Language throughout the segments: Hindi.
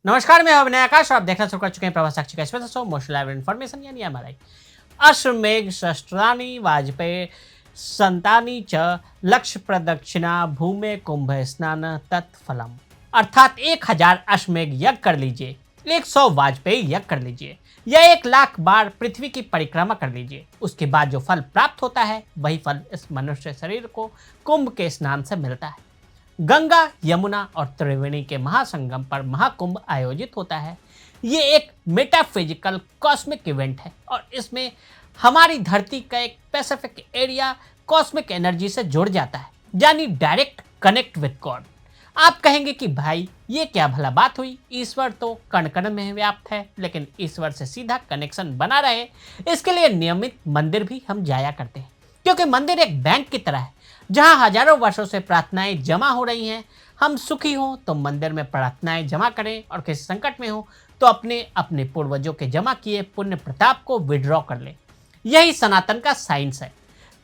नमस्कार, मैं अभिनय आकाश और आप देखना शुरू कर चुके हैं प्रभास साक्षी का special show motion live information यानी एमआरआई। अश्वमेघ शस्त्राणि वाजपेयी संतानी च लक्ष्य प्रदक्षिणा भूमे कुंभ स्नान तत्फलम। अर्थात 1000 अश्वमेघ यज्ञ कर लीजिए, 100 वाजपेयी यज्ञ कर लीजिए या 1 लाख बार पृथ्वी की परिक्रमा कर लीजिए, उसके बाद जो फल प्राप्त होता है वही फल इस मनुष्य शरीर को कुंभ के स्नान से मिलता है। गंगा, यमुना और त्रिवेणी के महासंगम पर महाकुंभ आयोजित होता है। ये एक मेटाफिजिकल कॉस्मिक इवेंट है और इसमें हमारी धरती का एक स्पेसिफिक एरिया कॉस्मिक एनर्जी से जुड़ जाता है, यानी डायरेक्ट कनेक्ट विद गॉड। आप कहेंगे कि भाई ये क्या भला बात हुई, ईश्वर तो कण कण में व्याप्त है, लेकिन ईश्वर से सीधा कनेक्शन बना रहे इसके लिए नियमित मंदिर भी हम जाया करते हैं, क्योंकि मंदिर एक बैंक की तरह है जहां हजारों वर्षों से प्रार्थनाएं जमा हो रही हैं। हम सुखी हों तो मंदिर में प्रार्थनाएं जमा करें और किसी संकट में हो तो अपने अपने पूर्वजों के जमा किए पुण्य प्रताप को विड्रॉ कर लें। यही सनातन का साइंस है।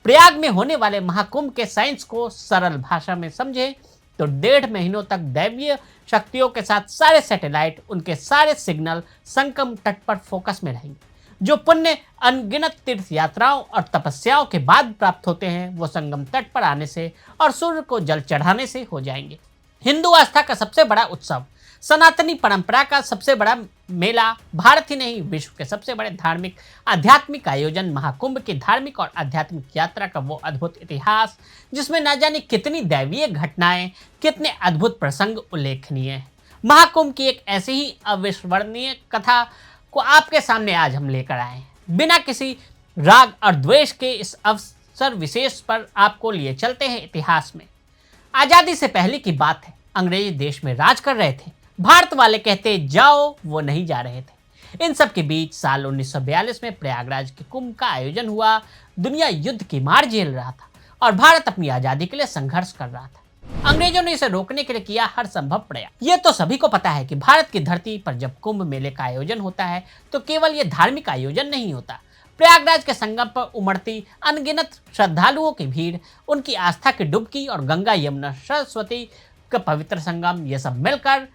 प्रयाग में होने वाले महाकुंभ के साइंस को सरल भाषा में समझें तो 1.5 महीनों तक दैवीय शक्तियों के साथ सारे सैटेलाइट, उनके सारे सिग्नल संगम तट पर फोकस में रहेंगे। जो पुण्य अनगिनत तीर्थ यात्राओं और तपस्याओं के बाद प्राप्त होते हैं वो संगम तट पर आने से और सूर्य को जल चढ़ाने से हो जाएंगे। हिंदू आस्था का सबसे बड़ा उत्सव, सनातनी परंपरा का सबसे बड़ा मेला, भारत ही नहीं विश्व के सबसे बड़े धार्मिक आध्यात्मिक आयोजन महाकुंभ की धार्मिक और आध्यात्मिक यात्रा का वो अद्भुत इतिहास जिसमें न जाने कितनी दैवीय घटनाएं, कितने अद्भुत प्रसंग उल्लेखनीय हैं। महाकुंभ की एक ऐसी ही अविस्मरणीय कथा को आपके सामने आज हम लेकर आए हैं। बिना किसी राग और द्वेष के इस अवसर विशेष पर आपको लिए चलते हैं इतिहास में। आजादी से पहले की बात है, अंग्रेज देश में राज कर रहे थे। भारत वाले कहते जाओ, वो नहीं जा रहे थे। इन सब के बीच साल 1942 में प्रयागराज के कुंभ का आयोजन हुआ। दुनिया युद्ध की मार झेल रहा था और भारत अपनी आजादी के लिए संघर्ष कर रहा था। अंग्रेजों ने इसे रोकने के लिए किया हर संभव प्रयास। ये तो सभी को पता है कि भारत की धरती पर जब कुंभ मेले का आयोजन होता है तो केवल ये धार्मिक आयोजन नहीं होता। प्रयागराज के संगम पर उमड़ती अनगिनत श्रद्धालुओं की भीड़, उनकी आस्था की डुबकी और गंगा, यमुना, सरस्वती का पवित्र संगम, ये सब मिलकर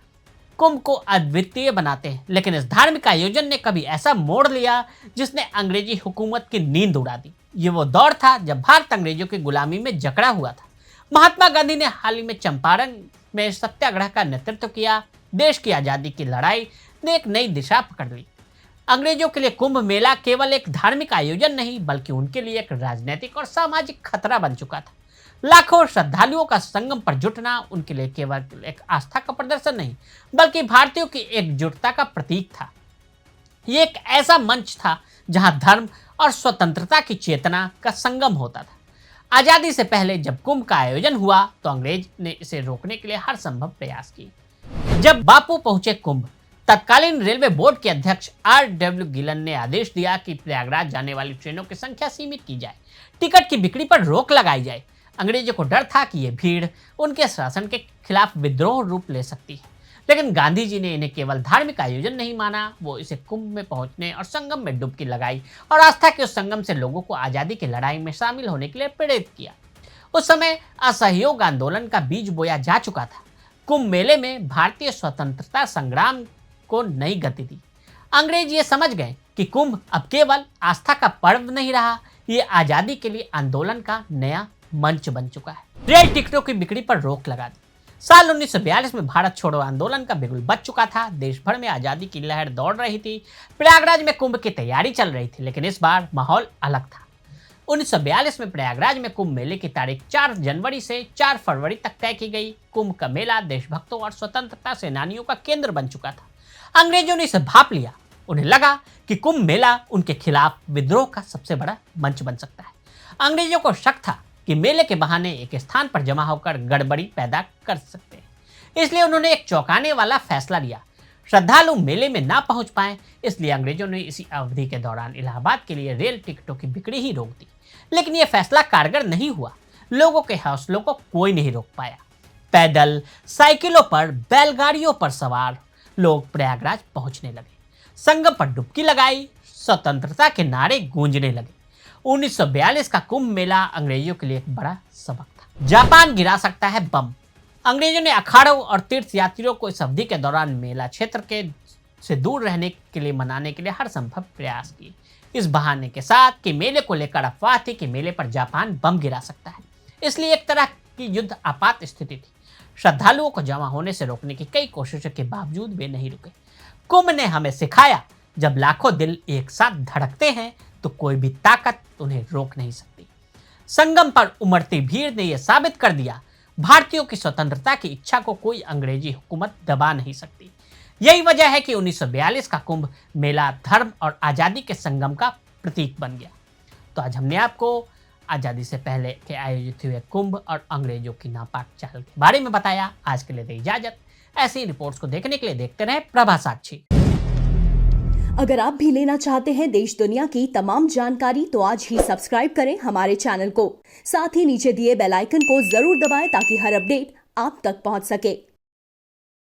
कुंभ को अद्वितीय बनाते हैं। लेकिन इस धार्मिक आयोजन ने कभी ऐसा मोड़ लिया जिसने अंग्रेजी हुकूमत की नींद उड़ा दी। ये वो दौर था जब भारत अंग्रेजों की गुलामी में जकड़ा हुआ था। महात्मा गांधी ने हाल ही में चंपारण में सत्याग्रह का नेतृत्व किया। देश की आज़ादी की लड़ाई ने एक नई दिशा पकड़ ली। अंग्रेजों के लिए कुंभ मेला केवल एक धार्मिक आयोजन नहीं बल्कि उनके लिए एक राजनीतिक और सामाजिक खतरा बन चुका था। लाखों श्रद्धालुओं का संगम पर जुटना उनके लिए केवल एक आस्था का प्रदर्शन नहीं बल्कि भारतीयों की एकजुटता का प्रतीक था। ये एक ऐसा मंच था जहां धर्म और स्वतंत्रता की चेतना का संगम होता था। आज़ादी से पहले जब कुंभ का आयोजन हुआ तो अंग्रेज ने इसे रोकने के लिए हर संभव प्रयास किए। जब बापू पहुंचे कुंभ, तत्कालीन रेलवे बोर्ड के अध्यक्ष R.W. गिलन ने आदेश दिया कि प्रयागराज जाने वाली ट्रेनों की संख्या सीमित की जाए, टिकट की बिक्री पर रोक लगाई जाए। अंग्रेजों को डर था कि यह भीड़ उनके शासन के खिलाफ विद्रोह रूप ले सकती है, लेकिन गांधी जी ने इन्हें केवल धार्मिक आयोजन नहीं माना, वो इसे कुंभ में पहुंचने और संगम में डुबकी लगाई और आस्था के उस संगम से लोगों को आज़ादी की लड़ाई में शामिल होने के लिए प्रेरित किया। उस समय असहयोग आंदोलन का बीज बोया जा चुका था। कुंभ मेले में भारतीय स्वतंत्रता संग्राम को नई गति दी। अंग्रेज ये समझ गए कि कुंभ अब केवल आस्था का पर्व नहीं रहा, ये आज़ादी के लिए आंदोलन का नया मंच बन चुका है। रेल टिकटों की बिक्री पर रोक लगा दी। साल 1942 में भारत छोड़ो आंदोलन का बिगुल बच चुका था। देश भर में आज़ादी की लहर दौड़ रही थी। प्रयागराज में कुंभ की तैयारी चल रही थी, लेकिन इस बार माहौल अलग था। 1942 में प्रयागराज में कुंभ मेले की तारीख 4 जनवरी से 4 फरवरी तक तय की गई। कुंभ का मेला देशभक्तों और स्वतंत्रता सेनानियों का केंद्र बन चुका था। अंग्रेजों ने इसे भांप लिया। उन्हें लगा कि कुंभ मेला उनके खिलाफ विद्रोह का सबसे बड़ा मंच बन सकता है। अंग्रेजों को शक था कि मेले के बहाने एक स्थान पर जमा होकर गड़बड़ी पैदा कर सकते हैं, इसलिए उन्होंने एक चौंकाने वाला फैसला लिया। श्रद्धालु मेले में ना पहुंच पाए, इसलिए अंग्रेजों ने इसी अवधि के दौरान इलाहाबाद के लिए रेल टिकटों की बिक्री ही रोक दी। लेकिन यह फैसला कारगर नहीं हुआ। लोगों के हौसलों को कोई नहीं रोक पाया। पैदल, साइकिलों पर, बैलगाड़ियों पर सवार लोग प्रयागराज पहुंचने लगे। संगम पर डुबकी लगाई, स्वतंत्रता के नारे गूंजने लगे। 1942 का कुंभ मेला अंग्रेजों के लिए एक बड़ा सबक था। जापान गिरा सकता है बम, अंग्रेजों ने अखाड़ों और तीर्थ यात्रियों को इस अवधि के दौरान मेला क्षेत्र के से दूर रहने के लिए मनाने के लिए हर संभव प्रयास किए, इस बहाने के साथ कि मेले को लेकर अफवाह थी कि मेले पर जापान बम गिरा सकता है। इसलिए एक तरह की युद्ध आपात स्थिति थी। श्रद्धालुओं को जमा होने से रोकने की कई कोशिशों के बावजूद वे नहीं रुके। कुंभ ने हमें सिखाया, जब लाखों दिल एक साथ धड़कते हैं तो कोई भी ताकत उन्हें रोक नहीं सकती। संगम पर उमड़ती भीड़ ने यह साबित कर दिया, भारतीयों की स्वतंत्रता की इच्छा को कोई अंग्रेजी हुकूमत दबा नहीं सकती। यही वजह है कि 1942 का कुंभ मेला धर्म और आज़ादी के संगम का प्रतीक बन गया। तो आज हमने आपको आज़ादी से पहले के आयोजित हुए कुंभ और अंग्रेजों की नापाक चाल के बारे में बताया। आज के लिए दी इजाजत। ऐसी रिपोर्ट्स को देखने के लिए देखते रहें प्रभा साक्षी। अगर आप भी लेना चाहते हैं देश दुनिया की तमाम जानकारी तो आज ही सब्सक्राइब करें हमारे चैनल को। साथ ही नीचे दिए बेल आइकन को जरूर दबाएं ताकि हर अपडेट आप तक पहुंच सके।